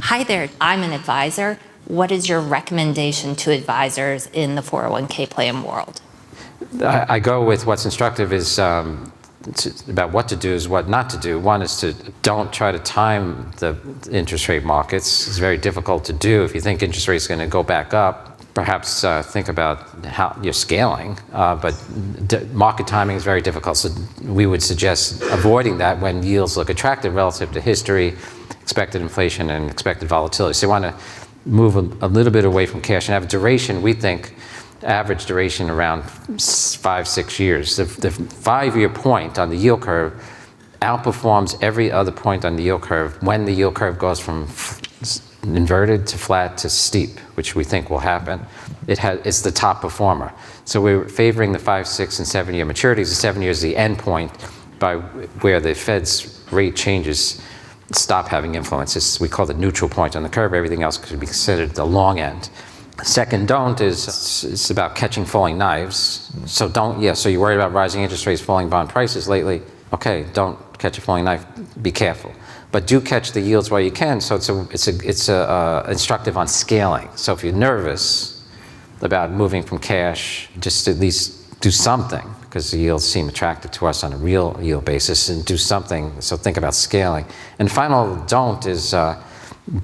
Hi there, I'm an advisor. What is your recommendation to advisors in the 401k plan world? I go with what's instructive is about what to do is what not to do. One is to don't try to time the interest rate markets. It's very difficult to do. If you think interest rates are going to go back up, perhaps think about how you're scaling, but market timing is very difficult. So we would suggest avoiding that when yields look attractive relative to history, expected inflation, and expected volatility. So you want to move a little bit away from cash and have a duration. We think average duration around 5-6 years. The 5-year point on the yield curve outperforms every other point on the yield curve when the yield curve goes from inverted to flat to steep, which we think will happen. It's the top performer. So we're favoring the 5, 6, and 7-year maturities. The 7 years is the end point by where the Fed's rate changes stop having influence. We call it neutral point on the curve. Everything else could be considered the long end. Second don't is it's about catching falling knives. So so you're worried about rising interest rates, falling bond prices lately. Okay, don't catch a falling knife. Be careful. But do catch the yields while you can. So it's instructive on scaling. So if you're nervous about moving from cash, just at least do something, because the yields seem attractive to us on a real yield basis, and do something. So think about scaling. And final don't is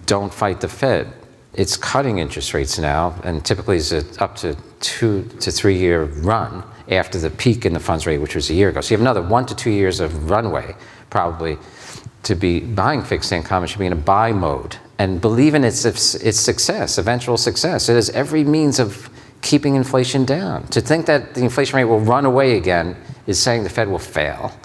don't fight the Fed. It's cutting interest rates now, and typically it's up to 2 to 3 year run after the peak in the funds rate, which was a year ago. So you have another 1 to 2 years of runway, probably, to be buying fixed income. It should be in a buy mode, and believe in its success, eventual success. It has every means of keeping inflation down. To think that the inflation rate will run away again is saying the Fed will fail.